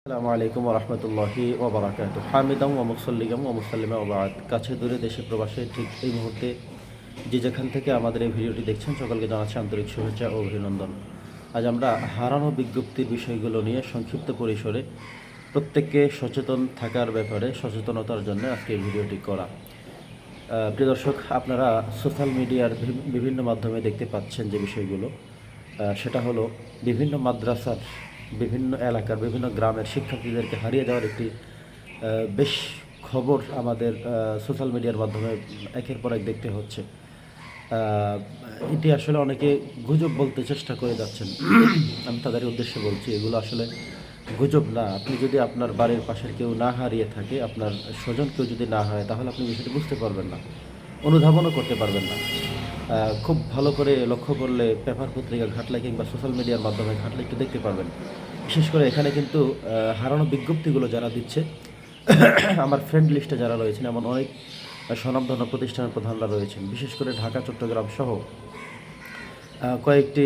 আসসালামু আলাইকুম রহমতুল্লাহি ওবরাকাতুহু হামিদাম ওয়া মুসাল্লিগাম ওয়া মুসাল্লিমা ওয়া বাদ। কাছে দূরে দেশে প্রবাসে ঠিক এই মুহূর্তে যে যেখান থেকে আমাদের এই ভিডিওটি দেখছেন সকলকে জানাচ্ছি আন্তরিক শুভেচ্ছা ও অভিনন্দন। আজ আমরা হারানো বিজ্ঞপ্তির বিষয়গুলো নিয়ে সংক্ষিপ্ত পরিসরে প্রত্যেককে সচেতন থাকার ব্যাপারে সচেতনতার জন্য আজকে এই ভিডিওটি করা। প্রিয় দর্শক, আপনারা সোশ্যাল মিডিয়ার বিভিন্ন মাধ্যমে দেখতে পাচ্ছেন যে বিষয়গুলো, সেটা হলো বিভিন্ন মাদ্রাসার বিভিন্ন এলাকার বিভিন্ন গ্রামের শিক্ষার্থীদেরকে হারিয়ে যাওয়ার একটি বেশ খবর আমাদের সোশ্যাল মিডিয়ার মাধ্যমে একের পর এক দেখতে হচ্ছে। এটি আসলে অনেকে গুজব বলতে চেষ্টা করে যাচ্ছেন। আমি তাদের উদ্দেশ্যে বলছি, এগুলো আসলে গুজব না। আপনি যদি আপনার বাড়ির পাশের কেউ না হারিয়ে থাকে, আপনার স্বজন কেউ যদি না হয়, তাহলে আপনি বিষয়টি বুঝতে পারবেন না, অনুধাবনও করতে পারবেন না। খুব ভালো করে লক্ষ্য করলে পেপার পত্রিকা ঘাটলে কিংবা সোশ্যাল মিডিয়ার মাধ্যমে ঘাটলে একটু দেখতে পারবেন। বিশেষ করে এখানে কিন্তু হারানো বিজ্ঞপ্তিগুলো যারা দিচ্ছে, আমার ফ্রেন্ড লিস্টে যারা রয়েছেন এমন অনেক স্বনামধন্য প্রতিষ্ঠানের প্রধানরা রয়েছেন। বিশেষ করে ঢাকা, চট্টগ্রাম সহ কয়েকটি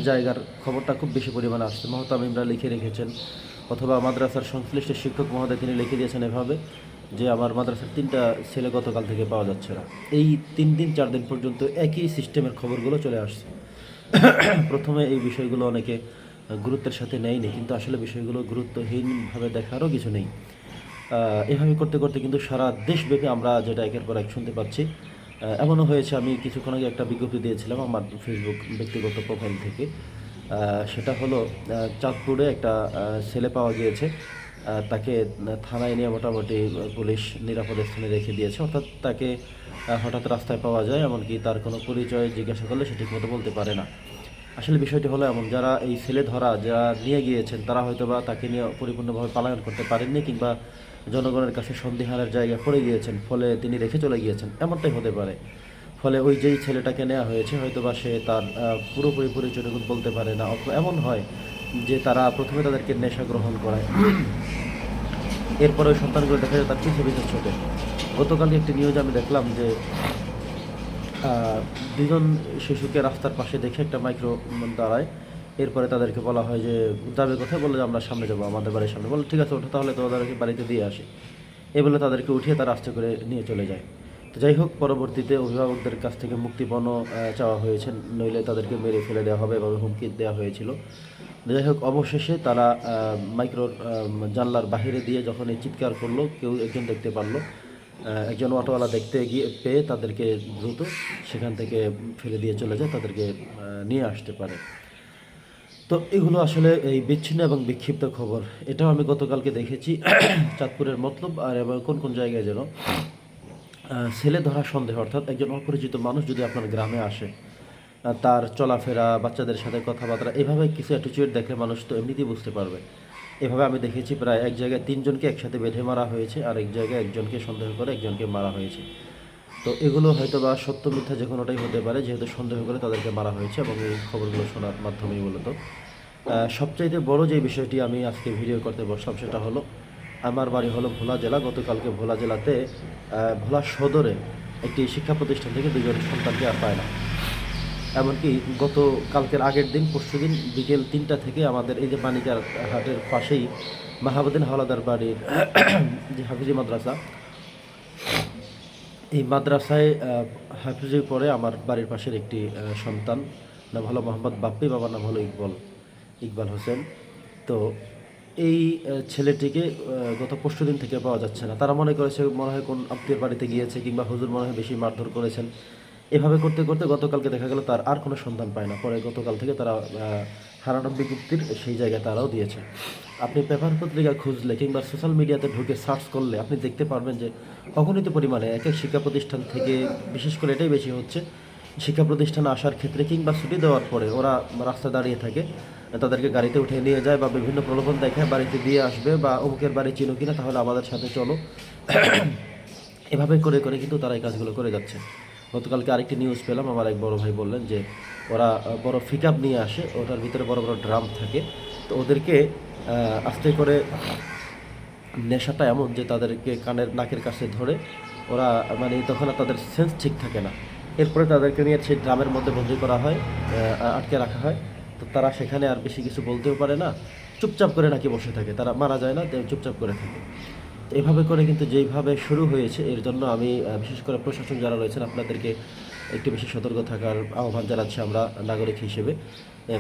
জায়গার খবরটা খুব বেশি পরিমাণে আসছে। মহতামিমরা লিখে রেখেছেন, অথবা মাদ্রাসার সংশ্লিষ্ট শিক্ষক মহোদয় তিনি লিখে দিয়েছেন এভাবে যে আমার মাদ্রাসার 3টা ছেলে গতকাল থেকে পাওয়া যাচ্ছে না। এই 3 দিন 4 দিন পর্যন্ত একই সিস্টেমের খবরগুলো চলে আসছে। প্রথমে এই বিষয়গুলো অনেকে গুরুত্বের সাথে নেয়নি, কিন্তু আসলে বিষয়গুলো গুরুত্বহীনভাবে দেখারও কিছু নেই। এভাবে করতে করতে কিন্তু সারা দেশব্যাপী আমরা যেটা একের পর এক শুনতে পাচ্ছি। এমনও হয়েছে, আমি কিছুক্ষণ আগে একটা বিজ্ঞপ্তি দিয়েছিলাম আমার ফেসবুক ব্যক্তিগত প্রোফাইল থেকে। সেটা হলো চাঁদপুরে একটা ছেলে পাওয়া গিয়েছে। তাকে থানায় নিয়ে মোটামুটি পুলিশ নিরাপদ স্থানে রেখে দিয়েছে, অর্থাৎ তাকে হঠাৎ রাস্তায় পাওয়া যায়, এমনকি তার কোনো পরিচয় জিজ্ঞাসা করলে সে ঠিকমতো বলতে পারে না। আসলে বিষয়টি হলো এমন, যারা এই ছেলে ধরা যারা নিয়ে গিয়েছেন তারা হয়তোবা তাকে নিয়ে পরিপূর্ণভাবে পালায়ন করতে পারেননি, কিংবা জনগণের কাছে সন্দিহানের জায়গায় পড়ে গিয়েছেন, ফলে তিনি রেখে চলে গিয়েছেন, এমনটাই হতে পারে। ফলে ওই যেই ছেলেটাকে নেওয়া হয়েছে হয়তোবা সে তার পুরোপুরি পরিচয়টুকু বলতে পারে না। অথবা এমন হয় যে তারা প্রথমে তাদেরকে নেশা গ্রহণ করায়, এরপরে ওই সন্তানগুলো দেখা যায় তার পিছু পিছু ছোটে। গতকালই একটি নিউজ আমি দেখলাম যে দুজন শিশুকে রাস্তার পাশে দেখে একটা মাইক্রো দাঁড়ায়। এরপরে তাদেরকে বলা হয় যে যাবে কোথায়, বলে যে আমরা সামনে যাবো, আমাদের বাড়ির সামনে। বলে ঠিক আছে ওঠো, তাহলে তোমাদেরকে বাড়িতে দিয়ে আসি। এ বলে তাদেরকে উঠিয়ে তারা আস্তে করে নিয়ে চলে যায়। তো যাই হোক, পরবর্তীতে অভিভাবকদের কাছ থেকে মুক্তিপণ চাওয়া হয়েছে, নইলে তাদেরকে মেরে ফেলে দেওয়া হবে, এভাবে হুমকি দেওয়া হয়েছিল। যাই হোক, অবশেষে তারা মাইক্রোর জানলার বাহিরে দিয়ে যখন এই চিৎকার করলো, কেউ একজন দেখতে পারলো, একজন অটোওয়ালা দেখতে গিয়ে পেয়ে তাদেরকে দ্রুত সেখান থেকে ফেলে দিয়ে চলে যায়, তাদেরকে নিয়ে আসতে পারে। তো এগুলো আসলে এই বিচ্ছিন্ন এবং বিক্ষিপ্ত খবর। এটাও আমি গতকালকে দেখেছি চাঁদপুরের মতলব আর এবং কোন কোন জায়গায় যেন ছেলে ধরা সন্দেহ, অর্থাৎ একজন অপরিচিত মানুষ যদি আপনার গ্রামে আসে, তার চলাফেরা, বাচ্চাদের সাথে কথাবার্তা, এভাবে কিছু অ্যাটিচিউড দেখলে মানুষ তো এমনিতেই বুঝতে পারবে। এভাবে আমি দেখেছি প্রায় এক জায়গায় 3জনকে একসাথে বেঁধে মারা হয়েছে, আর এক জায়গায় একজনকে সন্দেহ করে একজনকে মারা হয়েছে। তো এগুলো হয়তো বা সত্য মিথ্যা যে কোনোটাই হতে পারে, যেহেতু সন্দেহ করে তাদেরকে মারা হয়েছে, এবং এই খবরগুলো শোনার মাধ্যমেই মূলত সবচাইতে বড় যে বিষয়টি আমি আজকে ভিডিও করতে বসলাম সেটা হলো, আমার বাড়ি হলো ভোলা জেলা। গতকালকে ভোলা জেলাতে ভোলা সদরে একটি শিক্ষা প্রতিষ্ঠান থেকে 2জন সন্তানকে আর পায় না। এমনকি কালকের আগের দিন পরশুদিন বিকেল 3টা থেকে আমাদের এই যে বাণিজ্যার হাটের পাশেই মাহাবুদ্দিন হাওলাদার বাড়ির যে হাফিজি মাদ্রাসা, এই মাদ্রাসায় হাফিজি পড়ে আমার বাড়ির পাশের একটি সন্তান, নাম হলো মোহাম্মদ বাপ্পি, বাবার নাম হলো ইকবাল হোসেন। তো এই ছেলেটিকে গত পরশুদিন থেকে পাওয়া যাচ্ছে না। তারা মনে করেছে মনে হয় কোন আত্মীয়ের বাড়িতে গিয়েছে, কিংবা হুজুর মনে হয় বেশি মারধর করেছেন। এভাবে করতে করতে গতকালকে দেখা গেল তার আর কোনো সন্ধান পায় না। পরে গতকাল থেকে তারা হারানো বিজ্ঞপ্তির সেই জায়গায় তারাও দিয়েছে। আপনি পেপার পত্রিকা খুঁজলে কিংবা সোশ্যাল মিডিয়াতে ঢুকে সার্চ করলে আপনি দেখতে পারবেন যে অগণিত পরিমাণে এক এক শিক্ষা প্রতিষ্ঠান থেকে, বিশেষ করে এটাই বেশি হচ্ছে, শিক্ষা প্রতিষ্ঠানে আসার ক্ষেত্রে কিংবা ছুটি দেওয়ার পরে ওরা রাস্তায় দাঁড়িয়ে থাকে, তাদেরকে গাড়িতে উঠে নিয়ে যায় বা বিভিন্ন প্রলোভন দেখায় বাড়িতে দিয়ে আসবে, বা অমুকের বাড়ি চিনো কিনা তাহলে আমাদের সাথে চলো। এভাবে করে করে কিন্তু তারা এই কাজগুলো করে যাচ্ছে। গতকালকে আরেকটি নিউজ পেলাম, আমার এক বড় ভাই বললেন যে ওরা বড় পিকআপ নিয়ে আসে, ওটার ভিতরে বড় বড় ড্রাম থাকে। তো ওদেরকে আস্তে করে নেশাটা এমন যে তাদেরকে কানের নাকের কাছে ধরে ওরা, মানে তখন আর তাদের সেন্স ঠিক থাকে না। এরপরে তাদেরকে নিয়ে সেই ড্রামের মধ্যে বন্দি করা হয়, আটকে রাখা হয়। তো তারা সেখানে আর বেশি কিছু বলতেও পারে না, চুপচাপ করে নাকি বসে থাকে, তারা মারা যায় না, চুপচাপ করে থাকে। তো এভাবে করে কিন্তু যেইভাবে শুরু হয়েছে, এর জন্য আমি বিশেষ করে প্রশাসন যারা রয়েছেন আপনাদেরকে একটু বেশি সতর্ক থাকার আহ্বান জানাচ্ছি আমরা নাগরিক হিসেবে।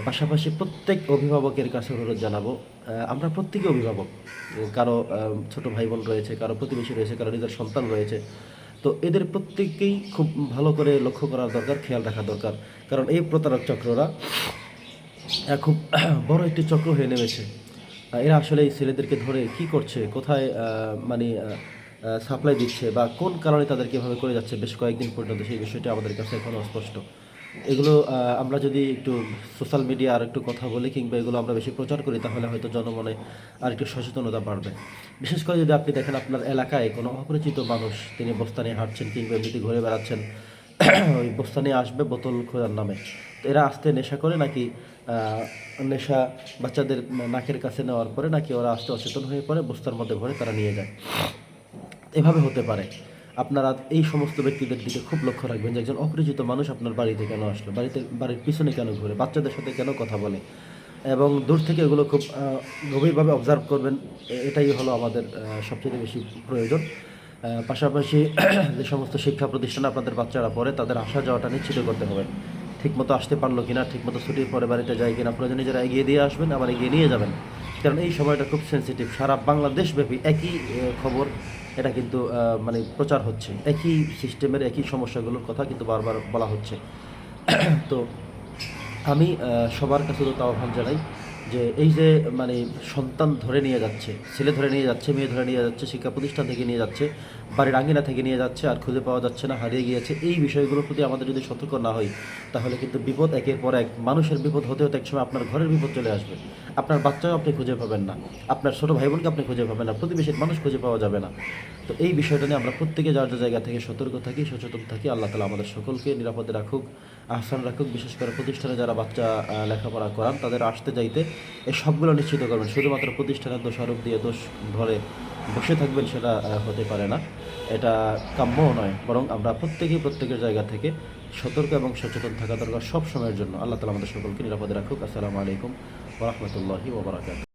পাশাপাশি প্রত্যেক অভিভাবকের কাছে অনুরোধ জানাবো, আমরা প্রত্যেকে অভিভাবক। কারো ছোট ভাই বোন রয়েছে, কারো প্রতিবেশী রয়েছে, কারো নিজের সন্তান রয়েছে। তো এদের প্রত্যেককেই খুব ভালো করে লক্ষ্য করা দরকার, খেয়াল রাখা দরকার। কারণ এই প্রতারক চক্ররা খুব বড় একটি চক্র হয়ে নেমেছে। এরা আসলে এই ছেলেদেরকে ধরে কি করছে, কোথায় মানে সাপ্লাই দিচ্ছে বা কোন কারণে তাদেরকে এভাবে করে যাচ্ছে বেশ কয়েকদিন পর্যন্ত, সেই বিষয়টি আমাদের কাছে এখনও অস্পষ্ট। এগুলো আমরা যদি একটু সোশ্যাল মিডিয়া আর একটু কথা বলি কিংবা এগুলো আমরা বেশি প্রচার করি, তাহলে হয়তো জনমনে আর একটু সচেতনতা বাড়বে। বিশেষ করে যদি আপনি দেখেন আপনার এলাকায় কোনো অপরিচিত মানুষ, তিনি বস্তা নিয়ে হাঁটছেন কিংবা এমনিতে ঘুরে বেড়াচ্ছেন, ওই বস্তা নিয়ে আসবে বোতল খোঁজার নামে। তো এরা আস্তে নেশা করে নাকি নেশা বাচ্চাদের নাকের কাছে নেওয়ার পরে নাকি ওরা আস্তে অচেতন হয়ে পড়ে, বস্তার মধ্যে ভরে তারা নিয়ে যায়। এভাবে হতে পারে। আপনারা এই সমস্ত ব্যক্তিদের দিকে খুব লক্ষ্য রাখবেন যে একজন অপরিচিত মানুষ আপনার বাড়িতে কেন আসলো, বাড়ির পিছনে কেন ঘুরে, বাচ্চাদের সাথে কেন কথা বলে, এবং দূর থেকে এগুলো খুব গভীরভাবে অবজার্ভ করবেন। এটাই হলো আমাদের সবচেয়ে বেশি প্রয়োজন। পাশাপাশি যে সমস্ত শিক্ষা প্রতিষ্ঠানে আপনাদের বাচ্চারা পড়ে, তাদের আসা যাওয়াটা নিশ্চিত করতে হবে। ঠিকমতো আসতে পারলো কিনা, ঠিকমতো ছুটির পরে বাড়িতে যায় কিনা, প্রয়োজনে যারা এগিয়ে দিয়ে আসবেন, আবার এগিয়ে নিয়ে যাবেন। কারণ এই সময়টা খুব সেন্সিটিভ। সারা বাংলাদেশব্যাপী একই খবর, এটা কিন্তু মানে প্রচার হচ্ছে, একই সিস্টেমের একই সমস্যাগুলোর কথা কিন্তু বারবার বলা হচ্ছে। তো আমি সবার কাছে তো আহ্বান জানাই যে এই যে মানে সন্তান ধরে নিয়ে যাচ্ছে, ছেলে ধরে নিয়ে যাচ্ছে, মেয়ে ধরে নিয়ে যাচ্ছে, শিক্ষা প্রতিষ্ঠান থেকে নিয়ে যাচ্ছে, বাড়ির আঙিনা থেকে নিয়ে যাচ্ছে, আর খুঁজে পাওয়া যাচ্ছে না, হারিয়ে গিয়েছে, এই বিষয়গুলোর প্রতি আমাদের যদি সতর্ক না হই, তাহলে কিন্তু বিপদ একের পর এক, মানুষের বিপদ হতে হতে একসময় আপনার ঘরের বিপদ চলে আসবে। আপনার বাচ্চাও আপনি খুঁজে পাবেন না, আপনার ছোটো ভাই বোনকে আপনি খুঁজে পাবেন না, প্রতিবেশীর মানুষ খুঁজে পাওয়া যাবে না। তো এই বিষয়টা নিয়ে আমরা প্রত্যেকে যার যার জায়গা থেকে সতর্ক থাকি, সচেতন থাকি। আল্লাহ তালা আমাদের সকলকে নিরাপদে রাখুক, আহসান রাখুক। বিশেষ করে প্রতিষ্ঠানে যারা বাচ্চা লেখাপড়া করান, তাদের আসতে যাইতে এই সবগুলো নিশ্চিত করবেন। শুধুমাত্র প্রতিষ্ঠানের দোষারোপ দিয়ে দোষ ধরে বসে থাকবেন, সেটা হতে পারে না, এটা কাম্যও নয়। বরং আমরা প্রত্যেকেই প্রত্যেকের জায়গা থেকে সতর্ক এবং সচেতন থাকা দরকার সব সময়ের জন্য। আল্লাহ তালা আমাদের সকলকে নিরাপদে রাখুক। আসসালামু আলাইকুম ওয়া রাহমাতুল্লাহি ওয়া বারাকাতুহু।